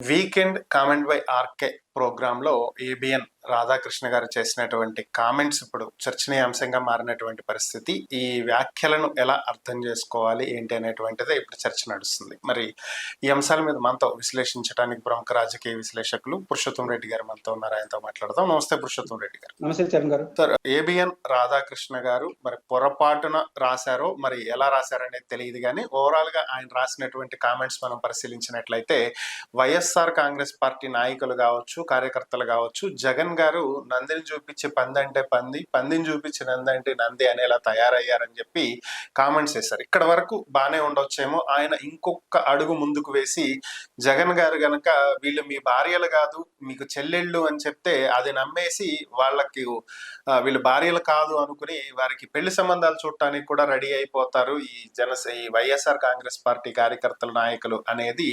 Weekend comment by RK ప్రోగ్రాంలో ABN Radhakrishna గారు చేసినటువంటి కామెంట్స్ ఇప్పుడు చర్చనీయాంశంగా మారినటువంటి పరిస్థితి. ఈ వ్యాఖ్యలను ఎలా అర్థం చేసుకోవాలి ఏంటి అనేటువంటిదే ఇప్పుడు చర్చ నడుస్తుంది. మరి ఈ అంశాల మీద మనతో విశ్లేషించడానికి ప్రముఖ రాజకీయ విశ్లేషకులు పురుషోత్తం రెడ్డి గారు మనతో ఉన్నారు. ఆయనతో మాట్లాడదాం. నమస్తే పురుషోత్తం రెడ్డి గారు. నమస్తే చరణ్ గారు. సార్, ఏబిఎన్ రాధాకృష్ణ గారు మరి పొరపాటున రాశారో మరి ఎలా రాశారనేది తెలియదు, కానీ ఓవరాల్ గా ఆయన రాసినటువంటి కామెంట్స్ మనం పరిశీలించినట్లయితే వైఎస్ఆర్ కాంగ్రెస్ పార్టీ నాయకులు కావచ్చు, కార్యకర్తలు కావచ్చు, జగన్ గారు నందిని చూపించి పంది అంటే పంది, పందిని చూపించి నంది అంటే నంది అనేలా తయారయ్యారని చెప్పి కామెంట్స్ చేశారు. ఇక్కడ వరకు బాగానే ఉండొచ్చేమో. ఆయన ఇంకొక అడుగు ముందుకు వేసి జగన్ గారు గనక వీళ్ళు మీ భార్యలు కాదు మీకు చెల్లెళ్ళు అని చెప్తే అది నమ్మేసి వాళ్ళకి వీళ్ళు భార్యలు కాదు అనుకుని వారికి పెళ్లి సంబంధాలు చూడటానికి కూడా రెడీ అయిపోతారు ఈ వైఎస్ఆర్ కాంగ్రెస్ పార్టీ కార్యకర్తల నాయకులు అనేది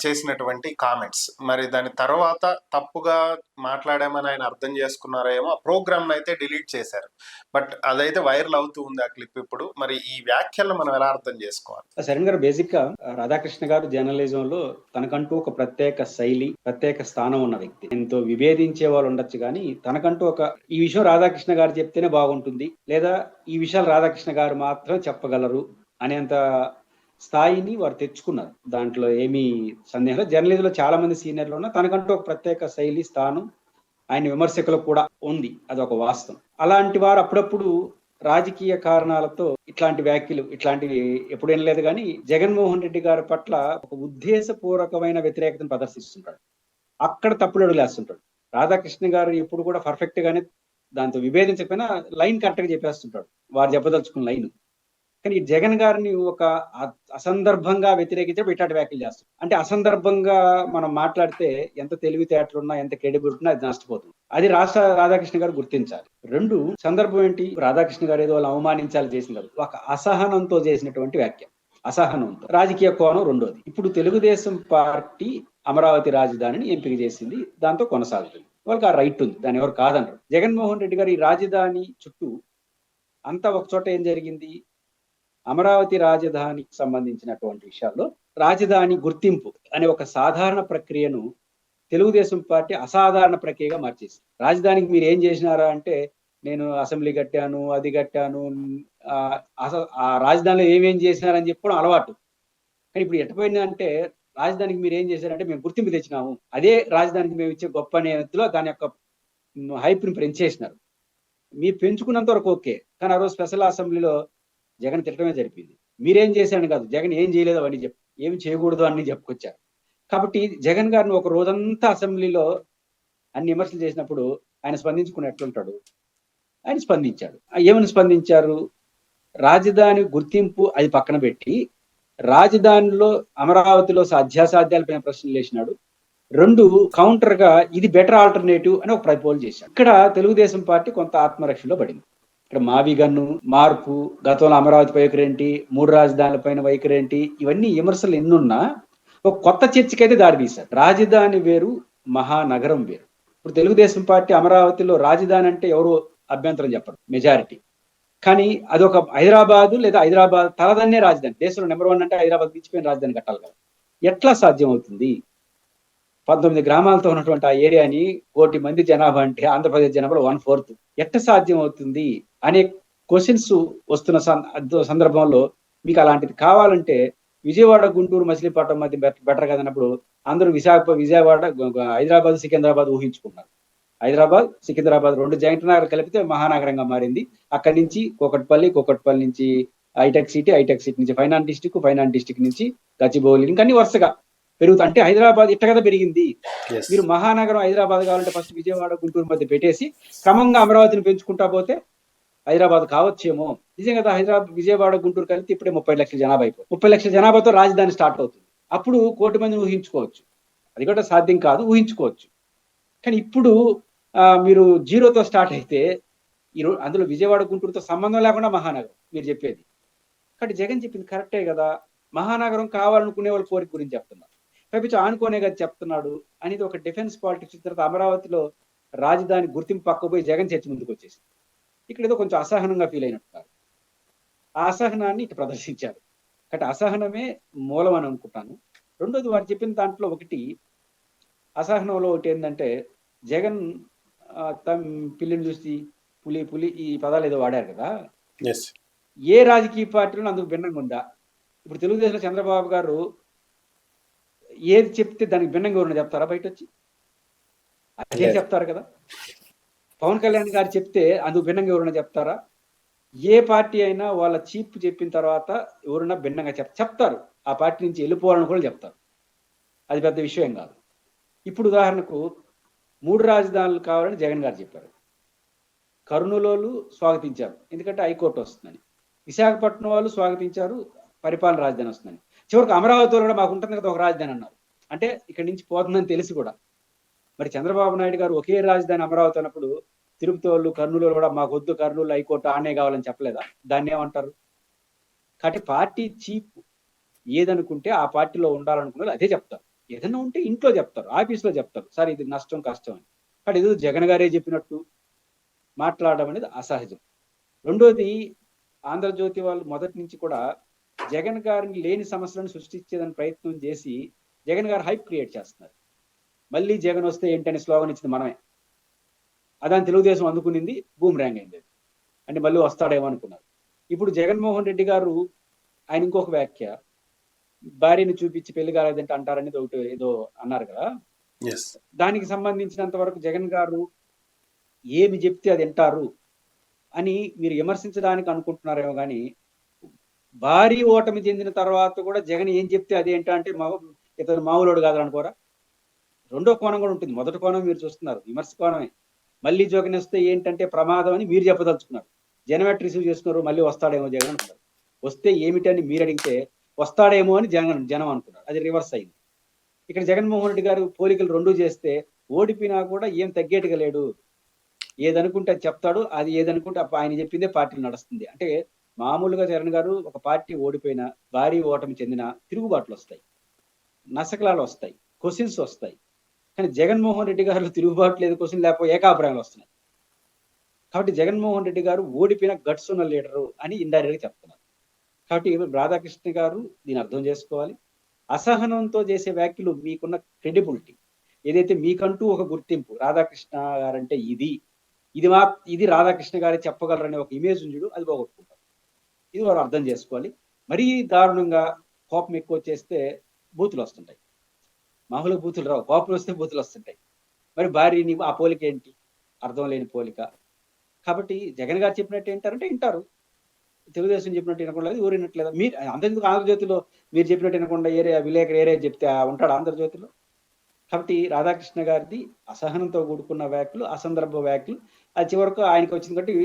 చేసినటువంటి కామెంట్స్. మరి దాని తర్వాత తప్పుగా మాట్లాడామని ఆయన అర్థం చేసుకున్నారేమో. ఆ ప్రోగ్రామ్ అయితే డిలీట్ చేశారు, బట్ అదైతే వైరల్ అవుతూ ఉంది ఆ క్లిప్ ఇప్పుడు. మరి ఈ వ్యాఖ్యలను మనం ఎలా అర్థం చేసుకోవాలి? శరణ్ గారు, బేసిక్ గా రాధాకృష్ణ గారు జర్నలిజం లో తనకంటూ ఒక ప్రత్యేక శైలి, ప్రత్యేక స్థానం ఉన్న వ్యక్తి. ఎంతో విభేదించే వాళ్ళు ఉండొచ్చు, కానీ తనకంటూ ఈ విషయం రాధాకృష్ణ గారు చెప్తేనే బాగుంటుంది, లేదా ఈ విషయాలు రాధాకృష్ణ గారు మాత్రం చెప్పగలరు అనేంత స్థాయిని వారు తెచ్చుకున్నారు. దాంట్లో ఏమీ సందేహం లేదు. జర్నలిజంలో చాలా మంది సీనియర్లు ఉన్నా తనకంటూ ఒక ప్రత్యేక శైలి, స్థానం ఆయన విమర్శకులకు కూడా ఉంది. అదొక వాస్తవం. అలాంటి వారు అప్పుడప్పుడు రాజకీయ కారణాలతో ఇట్లాంటి వ్యాఖ్యలు ఇట్లాంటివి ఎప్పుడేం లేదు, కానీ జగన్మోహన్ రెడ్డి గారి పట్ల ఒక ఉద్దేశపూర్వకమైన వ్యతిరేకతను ప్రదర్శిస్తుంటాడు. అక్కడ తప్పుడు అడుగులు వేస్తుంటాడు. రాధాకృష్ణ గారు ఎప్పుడు కూడా పర్ఫెక్ట్ గానే దాంతో విభేదించకపోయినా లైన్ కరెక్ట్ గా చెప్పేస్తుంటాడు, వారు చెప్పదలుచుకున్న లైన్. కానీ జగన్ గారిని ఒక అసందర్భంగా వ్యతిరేకించే ఇట్లాంటి వ్యాఖ్యలు చేస్తాం. అంటే అసందర్భంగా మనం మాట్లాడితే ఎంత తెలివితేటలున్నా, ఎంత క్రెడిబిలిటీ ఉన్నా అది నష్టపోతుంది. అది రాధాకృష్ణ గారు గుర్తించాలి. రెండు సందర్భం ఏంటి, రాధాకృష్ణ గారు ఏదో వాళ్ళు అవమానించాలి చేసింది కాదు, ఒక అసహనంతో చేసినటువంటి వ్యాఖ్య. అసహనంతో రాజకీయ కోణం రెండోది. ఇప్పుడు తెలుగుదేశం పార్టీ అమరావతి రాజధానిని ఎంపిక చేసింది, దాంతో కొనసాగుతుంది. వాళ్ళకి ఆ రైట్ ఉంది, దాన్ని ఎవరు కాదనరు. జగన్మోహన్ రెడ్డి గారు ఈ రాజధాని చుట్టూ అంతా ఒక చోట ఏం జరిగింది, అమరావతి రాజధానికి సంబంధించినటువంటి విషయాల్లో రాజధాని గుర్తింపు అనే ఒక సాధారణ ప్రక్రియను తెలుగుదేశం పార్టీ అసాధారణ ప్రక్రియగా మార్చేసింది. రాజధానికి మీరు ఏం చేసినారా అంటే, నేను అసెంబ్లీ కట్టాను, అది కట్టాను, ఆ రాజధానిలో ఏమేం చేసినారని చెప్పడం అలవాటు. కానీ ఇప్పుడు ఎట్టపోయింది అంటే, రాజధానికి మీరు ఏం చేశారంటే మేము గుర్తింపు తెచ్చినాము, అదే రాజధానికి మేము ఇచ్చే గొప్ప నేతలో దాని యొక్క హైప్ని పెంచేసినారు. మీరు పెంచుకున్నంత వరకు ఓకే, కానీ ఆ రోజు స్పెషల్ అసెంబ్లీలో జగన్ తిట్టడమే జరిపింది. మీరేం చేశారని కాదు, జగన్ ఏం చేయలేదు అని ఏమి చేయకూడదు అని చెప్పుకొచ్చారు. కాబట్టి జగన్ గారిని ఒక రోజంతా అసెంబ్లీలో అన్ని విమర్శలు చేసినప్పుడు ఆయన స్పందించుకుని ఎట్లుంటాడు, ఆయన స్పందించాడు. ఏమని స్పందించారు, రాజధాని గుర్తింపు అది పక్కన పెట్టి రాజధానిలో అమరావతిలో సాధ్యాసాధ్యాలపైన ప్రశ్నలు వేసినాడు. రెండు, కౌంటర్ గా ఇది బెటర్ ఆల్టర్నేటివ్ అని ఒక ప్రపోజల్ చేశాడు. ఇక్కడ తెలుగుదేశం పార్టీ కొంత ఆత్మరక్షణలో పడింది. ఇక్కడ మావిగన్ను, మార్పు, గతంలో అమరావతి వైఖరేంటి, 3 రాజధానుల పైన వైఖరేంటి, ఇవన్నీ విమర్శలు ఎన్నున్నా ఒక కొత్త చర్చకి అయితే దారితీశారు. రాజధాని వేరు, మహానగరం వేరు. ఇప్పుడు తెలుగుదేశం పార్టీ అమరావతిలో రాజధాని అంటే ఎవరు అభ్యంతరం చెప్పరు, మెజారిటీ. కానీ అదొక హైదరాబాదు లేదా హైదరాబాద్ తలదన్నే రాజధాని, దేశంలో నెంబర్ 1 అంటే హైదరాబాద్ మించిపోయిన రాజధాని కట్టాలి కదా. ఎట్లా సాధ్యం అవుతుంది? 19 గ్రామాలతో ఉన్నటువంటి ఆ ఏరియాని 1 కోటి మంది జనాభా అంటే ఆంధ్రప్రదేశ్ జనాభాలో 1/4 ఎట్లా సాధ్యం అవుతుంది అనే క్వశ్చన్స్ వస్తున్న సందర్భంలో మీకు అలాంటిది కావాలంటే విజయవాడ, గుంటూరు, మచిలీపట్నం మధ్య బెటర్ కదన్నప్పుడు అందరూ విజయవాడ, హైదరాబాద్, సికింద్రాబాద్ ఊహించుకున్నారు. హైదరాబాద్, సికింద్రాబాద్ 2 జాయింట్ నగరాలు కలిపితే మహానగరంగా మారింది. అక్కడి నుంచి కూకట్పల్లి నుంచి హైటెక్ సిటీ నుంచి ఫైనాన్స్ డిస్టిక్ నుంచి గచ్చిబౌలి, ఇంకా అన్ని వరుసగా పెరుగుతా. అంటే హైదరాబాద్ ఇట్ట కదా పెరిగింది. మీరు మహానగరం హైదరాబాద్ కావాలంటే ఫస్ట్ విజయవాడ, గుంటూరు మధ్య పెట్టేసి క్రమంగా అమరావతిని పెంచుకుంటా పోతే హైదరాబాద్ కావచ్చేమో. నిజంగా హైదరాబాద్, విజయవాడ, గుంటూరు కలిపి ఇప్పుడే 30 లక్షల జనాభా అయిపోతుంది. 30 లక్షల జనాభాతో రాజధాని స్టార్ట్ అవుతుంది. అప్పుడు 1 కోటి మందిని ఊహించుకోవచ్చు. అది కూడా సాధ్యం కాదు, ఊహించుకోవచ్చు. కానీ ఇప్పుడు మీరు 0తో స్టార్ట్ అయితే అందులో విజయవాడ, గుంటూరుతో సంబంధం లేకుండా మహానగరం మీరు చెప్పేది. కాబట్టి జగన్ చెప్పింది కరెక్టే కదా, మహానగరం కావాలనుకునే వాళ్ళ కోరిక గురించి చెప్తున్నారు, పైపించి ఆనుకోనే కదా చెప్తున్నాడు అనేది ఒక డిఫెన్స్ పాలిటిక్స్. తర్వాత అమరావతిలో రాజధాని గుర్తింపు పక్కపోయి జగన్ చర్చ ముందుకు వచ్చేసి ఇక్కడ ఏదో కొంచెం అసహనంగా ఫీల్ అయినట్టున్నారు. ఆ అసహనాన్ని ఇటు ప్రదర్శించారు. కాబట్టి అసహనమే మూలం అని అనుకుంటాను. రెండోది వారు చెప్పిన దాంట్లో ఒకటి, అసహనంలో ఒకటి ఏంటంటే జగన్ తమ పిల్లిని చూసి పులి పులి ఈ పదాలు ఏదో వాడారు కదా. ఎస్. ఏ రాజకీయ పార్టీలో అందుకు భిన్నంగా ఉందా? ఇప్పుడు తెలుగుదేశంలో చంద్రబాబు గారు ఏది చెప్తే దానికి భిన్నంగా ఉన్న చెప్తారా బయట వచ్చి? అదే లేదు. చెప్తారు కదా. పవన్ కళ్యాణ్ గారు చెప్తే అందుకు భిన్నంగా ఎవరైనా చెప్తారా? ఏ పార్టీ అయినా వాళ్ళ చీఫ్ చెప్పిన తర్వాత ఎవరైనా భిన్నంగా చెప్తారు. ఆ పార్టీ నుంచి వెళ్ళిపోవాలని కూడా చెప్తారు. అది పెద్ద విషయం కాదు. ఇప్పుడు ఉదాహరణకు 3 రాజధానులు కావాలని జగన్ గారు చెప్పారు. కర్నూలు స్వాగతించారు, ఎందుకంటే హైకోర్టు వస్తుందని. విశాఖపట్నం వాళ్ళు స్వాగతించారు, పరిపాలన రాజధాని వస్తుందని. చివరికి అమరావతిలో కూడా మాకు ఉంటుంది కదా ఒక రాజధాని అన్నారు. అంటే ఇక్కడి నుంచి పోతుందని తెలిసి కూడా మరి చంద్రబాబు నాయుడు గారు ఒకే రాజధాని అమరావతి అన్నప్పుడు తిరుపతి వాళ్ళు కర్నూలు కూడా మాకు వద్దు, కర్నూలు హైకోర్టు ఆనే కావాలని చెప్పలేదా? దాన్ని ఏమంటారు? కాబట్టి పార్టీ చీఫ్ ఏదనుకుంటే ఆ పార్టీలో ఉండాలనుకున్నారు అదే చెప్తారు. ఏదైనా ఉంటే ఇంట్లో చెప్తారు, ఆఫీస్లో చెప్తారు, సార్ ఇది నష్టం కష్టం అని. కాబట్టి ఏదో జగన్ గారే చెప్పినట్టు మాట్లాడడం అనేది అసహజం. రెండోది, ఆంధ్రజ్యోతి వాళ్ళు మొదటి నుంచి కూడా జగన్ గారిని లేని సమస్యలను సృష్టించేదని ప్రయత్నం చేసి జగన్ గారు హైప్ క్రియేట్ చేస్తున్నారు. మళ్ళీ జగన్ వస్తే ఏంటని స్లోగన్ ఇచ్చింది మనమే. అదాని తెలుగుదేశం అందుకునింది, బూమ్ ర్యాంగ్ అయింది. అంటే మళ్ళీ వస్తాడేమో అనుకున్నారు. ఇప్పుడు జగన్మోహన్ రెడ్డి గారు ఆయన ఇంకొక వ్యాఖ్య, భార్యను చూపించి పెళ్లి కాలేదంటే అంటారనేది ఒకటి ఏదో అన్నారు కదా. ఎస్. దానికి సంబంధించినంత వరకు జగన్ గారు ఏమి చెప్తే అది వింటారు అని మీరు విమర్శించడానికి అనుకుంటున్నారేమో కానీ, భారీ ఓటమి చెందిన తర్వాత కూడా జగన్ ఏం చెప్తే అదేంటా అంటే ఇతను మామూలుడు కాదు అనుకోరా? రెండో కోణం కూడా ఉంటుంది. మొదటి కోణం మీరు చూస్తున్నారు, విమర్శ కోణమే. మళ్ళీ జగన్ వస్తే ఏంటంటే ప్రమాదం అని మీరు చెప్పదలుచుకున్నారు. జనం ఎట్ రిసీవ్ చేసుకున్నారు, మళ్ళీ వస్తాడేమో జగన్ అనుకున్నారు. వస్తే ఏమిటని మీరు అడిగితే వస్తాడేమో అని జనం అనుకున్నారు. అది రివర్స్ అయింది. ఇక్కడ జగన్మోహన్ రెడ్డి గారు పోలికలు రెండు చేస్తే ఓడిపోయినా కూడా ఏం తగ్గేట్టుగా లేడు. ఏదనుకుంటే అది చెప్తాడు, అది ఏదనుకుంటే ఆయన చెప్పిందే పార్టీలు నడుస్తుంది. అంటే మామూలుగా జగన్ గారు ఒక పార్టీ ఓడిపోయినా, భారీ ఓటమి చెందిన తిరుగుబాట్లు వస్తాయి, నసకలాలు వస్తాయి, క్వశ్చన్స్ వస్తాయి. కానీ జగన్మోహన్ రెడ్డి గారు తిరుగుబాటు లేదు, క్వశ్చన్ లేకపోతే ఏకాభిప్రాయాలు వస్తున్నాయి. కాబట్టి జగన్మోహన్ రెడ్డి గారు ఓడిపోయిన గట్స్ ఉన్న లీడరు అని ఇండైరెక్ట్గా చెప్తున్నారు. కాబట్టి రాధాకృష్ణ గారు దీన్ని అర్థం చేసుకోవాలి. అసహనంతో చేసే వ్యాఖ్యలు మీకున్న క్రెడిబిలిటీ ఏదైతే మీకంటూ ఒక గుర్తింపు, రాధాకృష్ణ గారంటే ఇది రాధాకృష్ణ గారే చెప్పగలరనే ఒక ఇమేజ్ ఉంచుడు, అది పోగొట్టుకుంటారు. ఇది వారు అర్థం చేసుకోవాలి. మరీ దారుణంగా కోపం ఎక్కువ వచ్చేస్తే బూతులు వస్తుంటాయి. మామూలుగా బూతులు రావు, కోపం వస్తే బూతులు వస్తుంటాయి. మరి భార్యని ఆ పోలిక ఏంటి? అర్థం లేని పోలిక. కాబట్టి జగన్ గారు చెప్పినట్టు ఏంటారంటే వింటారు, తెలుగుదేశం చెప్పినట్టు వినకుండా ఎవరు వినట్లేదా? మీరు అంతెందుకు ఆంధ్రజ్యోతిలో మీరు చెప్పినట్టు వినకుండా విలేకరు ఏరే చెప్తే ఉంటాడు ఆంధ్రజ్యోతిలో? కాబట్టి రాధాకృష్ణ గారిది అసహనంతో కూడుకున్న వ్యాఖ్యలు, అసందర్భ వ్యాఖ్యలు. అది చివరకు ఆయనకు వచ్చింది కాబట్టి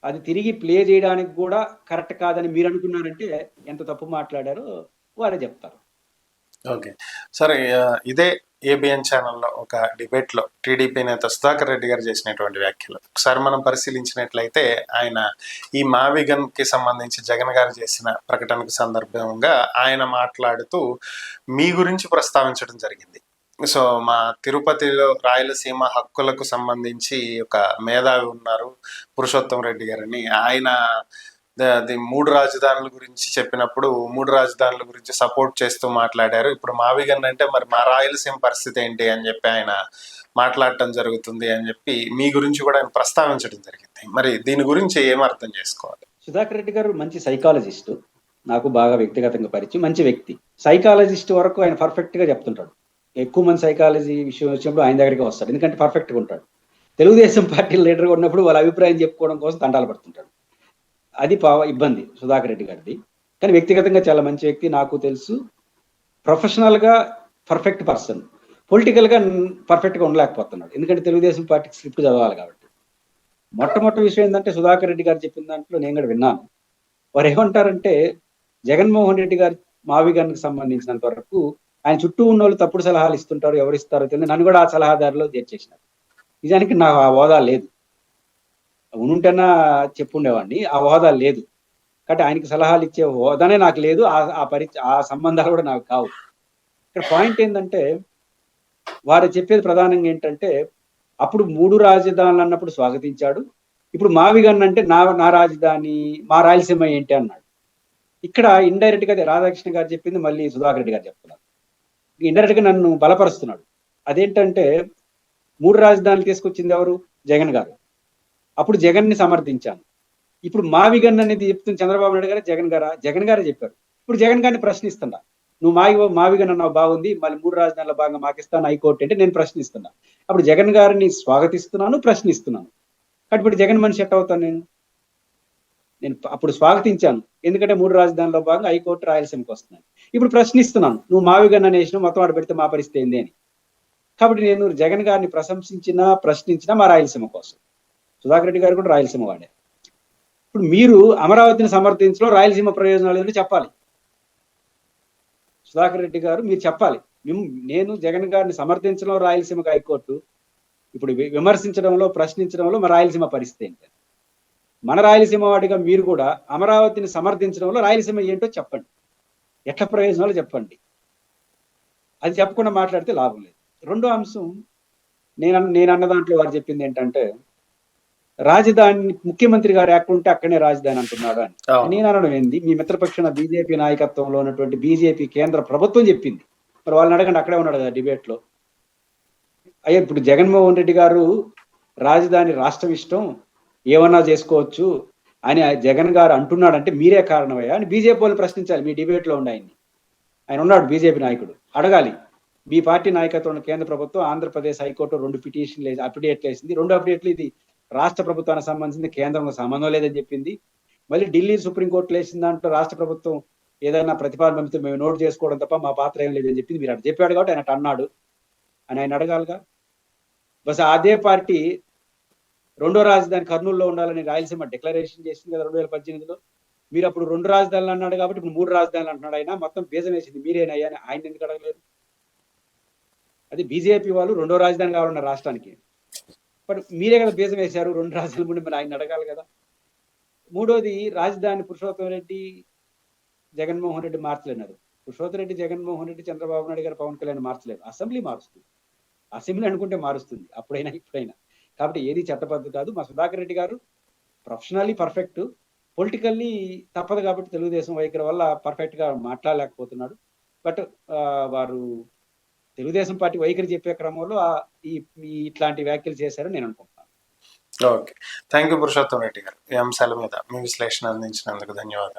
అది తిరిగి ప్లే చేయడానికి కూడా కరెక్ట్ కాదని మీరు అనుకున్నారంటే ఎంత తప్పు మాట్లాడారో వారే చెప్తారు. ఓకే. సరే, ఇదే ఏబిఎన్ ఛానల్లో ఒక డిబేట్లో టీడీపీ నేత సుధాకర్ రెడ్డి గారు చేసినటువంటి వ్యాఖ్యలు ఒకసారి మనం పరిశీలించినట్లయితే, ఆయన ఈ మావిగన్కి సంబంధించి జగన్ గారు చేసిన ప్రకటనకు సందర్భంగా ఆయన మాట్లాడుతూ మీ గురించి ప్రస్తావించడం జరిగింది. సో మా తిరుపతిలో రాయలసీమ హక్కులకు సంబంధించి ఒక మేధావి ఉన్నారు, పురుషోత్తం రెడ్డి గారని. ఆయన అది 3 రాజధానుల గురించి చెప్పినప్పుడు 3 రాజధానుల గురించి సపోర్ట్ చేస్తూ మాట్లాడారు. ఇప్పుడు మావిగన్ అంటే మరి మా రాయలసీమ పరిస్థితి ఏంటి అని చెప్పి ఆయన మాట్లాడటం జరుగుతుంది అని చెప్పి మీ గురించి కూడా ఆయన ప్రస్తావించడం జరిగింది. మరి దీని గురించి ఏం అర్థం చేసుకోవాలి? సుధాకర్ రెడ్డి గారు మంచి సైకాలజిస్టు, నాకు బాగా వ్యక్తిగతంగా పరిచయం, మంచి వ్యక్తి. సైకాలజిస్ట్ వరకు ఆయన పర్ఫెక్ట్ గా చెప్తుంటాడు. ఎక్కువ మంది సైకాలజీ విషయం వచ్చినప్పుడు ఆయన దగ్గరికి వస్తాడు, ఎందుకంటే పర్ఫెక్ట్ గా ఉంటాడు. తెలుగుదేశం పార్టీ లీడర్గా ఉన్నప్పుడు వాళ్ళ అభిప్రాయం చెప్పుకోవడం కోసం తంటాలు పడుతుంటాడు. అది ఇబ్బంది సుధాకర్ రెడ్డి గారిది. కానీ వ్యక్తిగతంగా చాలా మంచి వ్యక్తి, నాకు తెలుసు. ప్రొఫెషనల్ గా పర్ఫెక్ట్ పర్సన్, పొలిటికల్ గా పర్ఫెక్ట్ గా ఉండలేకపోతున్నాడు, ఎందుకంటే తెలుగుదేశం పార్టీకి స్క్రిప్ట్ చదవాలి కాబట్టి. మొట్టమొదటి విషయం ఏంటంటే సుధాకర్ రెడ్డి గారు చెప్పిన దాంట్లో నేను కూడా విన్నాను. వారు ఏమంటారంటే జగన్మోహన్ రెడ్డి గారి మావిగానికి సంబంధించినంత వరకు ఆయన చుట్టూ ఉన్న వాళ్ళు తప్పుడు సలహాలు ఇస్తుంటారు, ఎవరు ఇస్తారో తెలియదు, నన్ను కూడా ఆ సలహాదారులో చేర్చేసినారు. నిజానికి నాకు ఆ హోదా లేదు, ఉంటేనా చెప్పుండేవాడిని, ఆ హోదా లేదు. కాబట్టి ఆయనకి సలహాలు ఇచ్చే హోదానే నాకు లేదు, ఆ సంబంధాలు కూడా నాకు కావు. ఇక్కడ పాయింట్ ఏంటంటే వారు చెప్పేది ప్రధానంగా ఏంటంటే, అప్పుడు 3 రాజధానులు అన్నప్పుడు స్వాగతించాడు, ఇప్పుడు మావిగన్ అంటే నా రాజధాని, మా రాయలసీమ ఏంటి అన్నాడు. ఇక్కడ ఇండైరెక్ట్ గా రాధాకృష్ణ గారు చెప్పింది మళ్ళీ సుధాకర్ రెడ్డి గారు చెప్తున్నారు. ఇండైరెక్ట్ గా నన్ను బలపరుస్తున్నాడు. అదేంటంటే 3 రాజధానులు తీసుకొచ్చింది ఎవరు? జగన్ గారు. అప్పుడు జగన్‌ని సమర్థించాను. ఇప్పుడు మావిగన్ అనేది చెప్తుంది చంద్రబాబు నాయుడు గారా? జగన్ గారా? జగన్ గారే చెప్పారు. ఇప్పుడు జగన్ గారిని ప్రశ్నిస్తున్నా. నువ్వు మావిగన్ అన్నావు బాగుంది. మళ్ళీ 3 రాజధానుల భాగంగా మాకిస్తాను హైకోర్టు అంటే నేను ప్రశ్నిస్తున్నా. అప్పుడు జగన్ గారిని స్వాగతిస్తున్నాను, ప్రశ్నిస్తున్నాను. కాబట్టి ఇప్పుడు జగన్ మనిషి ఎట్ట అవుతాను నేను? నేను అప్పుడు స్వాగతించాను. ఎందుకంటే 3 రాజధానుల్లో భాగంగా హైకోర్టు రాయలసీమకి వస్తున్నాను. ఇప్పుడు ప్రశ్నిస్తున్నాను. నువ్వు మావిగన్ అనేసినావు మొత్తం ఆడ పెడితే మా పరిస్థితి ఏంది అని. కాబట్టి నేను జగన్ గారిని ప్రశంసించినా, ప్రశ్నించినా మా రాయలసీమ కోసం. సుధాకర్ రెడ్డి గారు కూడా రాయలసీమ వాడే. ఇప్పుడు మీరు అమరావతిని సమర్థించడం రాయలసీమ ప్రయోజనాలు ఏంటో చెప్పాలి. సుధాకర్ రెడ్డి గారు మీరు చెప్పాలి. నేను జగన్ గారిని సమర్థించడం రాయలసీమకు హైకోర్టు, ఇప్పుడు విమర్శించడంలో, ప్రశ్నించడంలో మా రాయలసీమ పరిస్థితి ఏంటి? మన రాయలసీమ వాడిగా మీరు కూడా అమరావతిని సమర్థించడంలో రాయలసీమ ఏంటో చెప్పండి. ఎట్ల ప్రయోజనాలు చెప్పండి. అది చెప్పకుండా మాట్లాడితే లాభం లేదు. రెండో అంశం నేను అన్న దాంట్లో వారు చెప్పింది ఏంటంటే రాజధాని ముఖ్యమంత్రి గారు ఎక్కడుంటే అక్కడనే రాజధాని అంటున్నాడు అని. నేను అనడం ఏంది? మీ మిత్రపక్షాన బీజేపీ నాయకత్వంలో ఉన్నటువంటి బీజేపీ కేంద్ర ప్రభుత్వం చెప్పింది. మరి వాళ్ళని అడగండి, అక్కడే ఉన్నాడు కదా డిబేట్ లో. అయ్యా ఇప్పుడు జగన్మోహన్ రెడ్డి గారు రాజధాని రాష్ట్రం ఇష్టం, ఏమన్నా చేసుకోవచ్చు అని జగన్ గారు అంటున్నాడంటే మీరే కారణమయ్యా అని బీజేపీ వాళ్ళు ప్రశ్నించాలి. మీ డిబేట్ లో ఉండి ఆయన ఉన్నాడు బీజేపీ నాయకుడు, అడగాలి. మీ పార్టీ నాయకత్వంలో కేంద్ర ప్రభుత్వం ఆంధ్రప్రదేశ్ హైకోర్టు 2 పిటిషన్లు అప్డేట్లు వేసింది. 2 అప్డేట్లు ఇది రాష్ట్ర ప్రభుత్వానికి సంబంధించింది, కేంద్రంలో సంబంధం లేదని చెప్పింది. మళ్ళీ ఢిల్లీ సుప్రీంకోర్టులో వేసిన దాంట్లో రాష్ట్ర ప్రభుత్వం ఏదైనా ప్రతిపాదన పంపితే మేము నోట్ చేసుకోవడం తప్ప మా పాత్ర ఏం లేదని చెప్పింది. మీరు అటు చెప్పాడు కాబట్టి ఆయన అన్నాడు అని ఆయన అడగాలిగా. బస్ అదే పార్టీ 2వ రాజధాని కర్నూలులో ఉండాలని రాయలసీమ డిక్లరేషన్ చేసింది కదా 2018లో. మీరు అప్పుడు 2 రాజధానులు అన్నాడు కాబట్టి ఇప్పుడు 3 రాజధానులు అంటున్నాడు. ఆయన మొత్తం బీజం వేసింది మీరేనయ్యా అని ఆయన ఎందుకు అడగలేదు? అది బీజేపీ వాళ్ళు 2వ రాజధాని కావాలన్న రాష్ట్రానికి, బట్ మీరే కదా బీజం వేశారు 2 రాజధానుల ముందు, మరి ఆయన అడగాలి కదా. మూడోది రాజధాని పురుషోత్తం రెడ్డి జగన్మోహన్ రెడ్డి మార్చలేనారు. పురుషోత్తం రెడ్డి జగన్మోహన్ రెడ్డి చంద్రబాబు నాయుడు గారు పవన్ కళ్యాణ్ మార్చలేదు. అసెంబ్లీ మారుస్తుంది. అసెంబ్లీ అనుకుంటే మారుస్తుంది, అప్పుడైనా ఇప్పుడైనా. కాబట్టి ఏది చట్టబద్ధ కాదు. మా సుధాకర్ రెడ్డి గారు ప్రొఫెషనల్లీ పర్ఫెక్ట్, పొలిటికల్లీ తప్పదు కాబట్టి తెలుగుదేశం వైఖరి వల్ల పర్ఫెక్ట్ గా మాట్లాడలేకపోతున్నాడు. బట్ వారు తెలుగుదేశం పార్టీ వైఖరి చెప్పే క్రమంలో ఇట్లాంటి వ్యాఖ్యలు చేశారని నేను అనుకుంటున్నాను. Okay, thank you Purushottam Reddy గారు. ఈ అంశాల మీద మీ విశ్లేషణ అందించినందుకు ధన్యవాదాలు.